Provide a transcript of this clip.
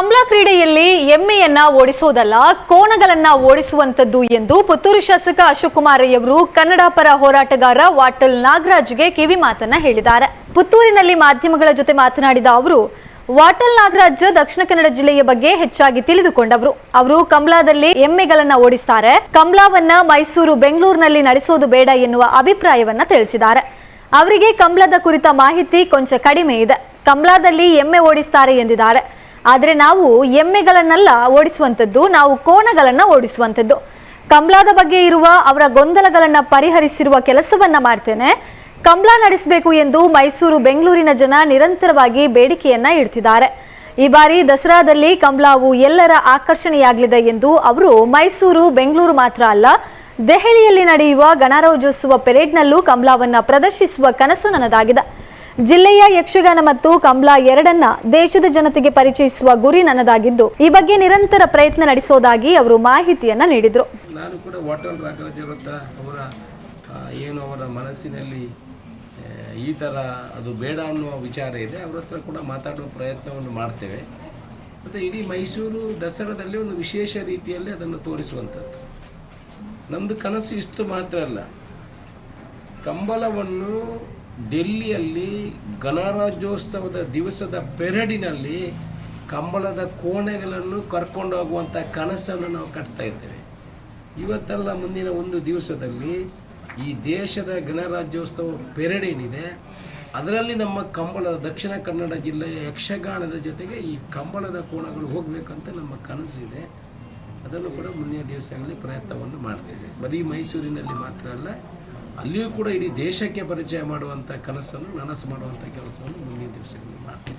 ಕಂಬ್ಲಾ ಕ್ರೀಡೆಯಲ್ಲಿ ಎಮ್ಮೆಯನ್ನ ಓಡಿಸೋದಲ್ಲ ಕೋಣಗಳನ್ನ ಓಡಿಸುವಂತದ್ದು ಎಂದು ಪುತ್ತೂರು ಶಾಸಕ ಅಶೋಕ್ ಕುಮಾರ್ ಅವರು ಕನ್ನಡ ಪರ ಹೋರಾಟಗಾರ ವಾಟಲ್ ನಾಗರಾಜ್ಗೆ ಕಿವಿ ಮಾತನ್ನ ಹೇಳಿದ್ದಾರೆ. ಪುತ್ತೂರಿನಲ್ಲಿ ಮಾಧ್ಯಮಗಳ ಜೊತೆ ಮಾತನಾಡಿದ ಅವರು, ವಾಟಲ್ ನಾಗರಾಜ್ ದಕ್ಷಿಣ ಕನ್ನಡ ಜಿಲ್ಲೆಯ ಬಗ್ಗೆ ಹೆಚ್ಚಾಗಿ ತಿಳಿದುಕೊಂಡವರು. ಅವರು ಕಂಬ್ಲಾದಲ್ಲಿ ಎಮ್ಮೆಗಳನ್ನ ಓಡಿಸ್ತಾರೆ, ಕಂಬ್ಲಾವನ್ನ ಮೈಸೂರು ಬೆಂಗಳೂರಿನಲ್ಲಿ ನಡೆಸೋದು ಬೇಡ ಎನ್ನುವ ಅಭಿಪ್ರಾಯವನ್ನ ತಿಳಿಸಿದ್ದಾರೆ. ಅವರಿಗೆ ಕಂಬ್ಲಾದ ಕುರಿತ ಮಾಹಿತಿ ಕೊಂಚ ಕಡಿಮೆ ಇದೆ. ಕಂಬ್ಲಾದಲ್ಲಿ ಎಮ್ಮೆ ಓಡಿಸ್ತಾರೆ ಎಂದಿದ್ದಾರೆ. ಆದರೆ ನಾವು ಎಮ್ಮೆಗಳನ್ನೆಲ್ಲ ಓಡಿಸುವಂಥದ್ದು, ನಾವು ಕೋಣಗಳನ್ನ ಓಡಿಸುವಂಥದ್ದು. ಕಂಬ್ಲಾದ ಬಗ್ಗೆ ಇರುವ ಅವರ ಗೊಂದಲಗಳನ್ನ ಪರಿಹರಿಸಿರುವ ಕೆಲಸವನ್ನ ಮಾಡ್ತೇನೆ. ಕಂಬ್ಲಾ ನಡೆಸಬೇಕು ಎಂದು ಮೈಸೂರು ಬೆಂಗಳೂರಿನ ಜನ ನಿರಂತರವಾಗಿ ಬೇಡಿಕೆಯನ್ನ ಇಡ್ತಿದ್ದಾರೆ. ಈ ಬಾರಿ ದಸರಾದಲ್ಲಿ ಕಂಬ್ಲಾವು ಎಲ್ಲರ ಆಕರ್ಷಣೆಯಾಗಲಿದೆ ಎಂದು ಅವರು ಮೈಸೂರು ಬೆಂಗಳೂರು ಮಾತ್ರ ಅಲ್ಲ, ದೆಹಲಿಯಲ್ಲಿ ನಡೆಯುವ ಗಣರಾಜ್ಯೋತ್ಸವ ಪೆರೇಡ್ನಲ್ಲೂ ಕಂಬ್ಲಾವನ್ನ ಪ್ರದರ್ಶಿಸುವ ಕನಸು ನನ್ನದಾಗಿದೆ. ಜಿಲ್ಲೆಯ ಯಕ್ಷಗಾನ ಮತ್ತು ಕಂಬ್ಲಾ ಎರಡನ್ನ ದೇಶದ ಜನತೆಗೆ ಪರಿಚಯಿಸುವ ಗುರಿ ನನ್ನದಾಗಿದ್ದು, ಈ ಬಗ್ಗೆ ನಿರಂತರ ಪ್ರಯತ್ನ ನಡೆಸೋದಾಗಿ ಅವರು ಮಾಹಿತಿಯನ್ನ ನೀಡಿದ್ರು. ನಾನು ಕೂಡ ವಾಟಲ್ ನಾಗರಾಜ್ ಅವರ ಮನಸ್ಸಿನಲ್ಲಿ ಈ ಥರ ಅದು ಬೇಡ ಅನ್ನುವ ವಿಚಾರ ಇದೆ. ಅವ್ರ ಹತ್ರ ಕೂಡ ಮಾತಾಡುವ ಪ್ರಯತ್ನವನ್ನು ಮಾಡ್ತೇವೆ. ಮತ್ತು ಇಡೀ ಮೈಸೂರು ದಸರಾದಲ್ಲಿ ಒಂದು ವಿಶೇಷ ರೀತಿಯಲ್ಲಿ ಅದನ್ನು ತೋರಿಸುವಂಥದ್ದು ನಮ್ಮದು ಕನಸು. ಇಷ್ಟು ಮಾತ್ರ ಅಲ್ಲ, ಕಂಬಳವನ್ನು ಡೆಲ್ಲಿಯಲ್ಲಿ ಗಣರಾಜ್ಯೋತ್ಸವದ ದಿವಸದ ಪೆರೇಡಿನಲ್ಲಿ ಕಂಬಳದ ಕೋಣೆಗಳನ್ನು ಕರ್ಕೊಂಡು ಹೋಗುವಂಥ ಕನಸನ್ನು ನಾವು ಕಟ್ತಾ ಇದ್ದೇವೆ. ಇವತ್ತೆಲ್ಲ ಮುಂದಿನ ಒಂದು ದಿವಸದಲ್ಲಿ ಈ ದೇಶದ ಗಣರಾಜ್ಯೋತ್ಸವ ಪೆರೇಡ್ ಏನಿದೆ, ಅದರಲ್ಲಿ ನಮ್ಮ ಕಂಬಳದ ದಕ್ಷಿಣ ಕನ್ನಡ ಜಿಲ್ಲೆಯ ಯಕ್ಷಗಾನದ ಜೊತೆಗೆ ಈ ಕಂಬಳದ ಕೋಣಗಳು ಹೋಗಬೇಕಂತ ನಮ್ಮ ಕನಸಿದೆ. ಅದನ್ನು ಕೂಡ ಮುಂದಿನ ದಿವಸಗಳಲ್ಲಿ ಪ್ರಯತ್ನವನ್ನು ಮಾಡ್ತೇವೆ. ಬರೀ ಮೈಸೂರಿನಲ್ಲಿ ಮಾತ್ರ ಅಲ್ಲ, ಅಲ್ಲಿಯೂ ಕೂಡ ಇಡೀ ದೇಶಕ್ಕೆ ಪರಿಚಯ ಮಾಡುವಂಥ ಕನಸನ್ನು ನನಸು ಮಾಡುವಂಥ ಕೆಲಸವನ್ನು ಮುಂದಿನ ದಿವಸಗಳಲ್ಲಿ ಮಾಡ್ತೇವೆ.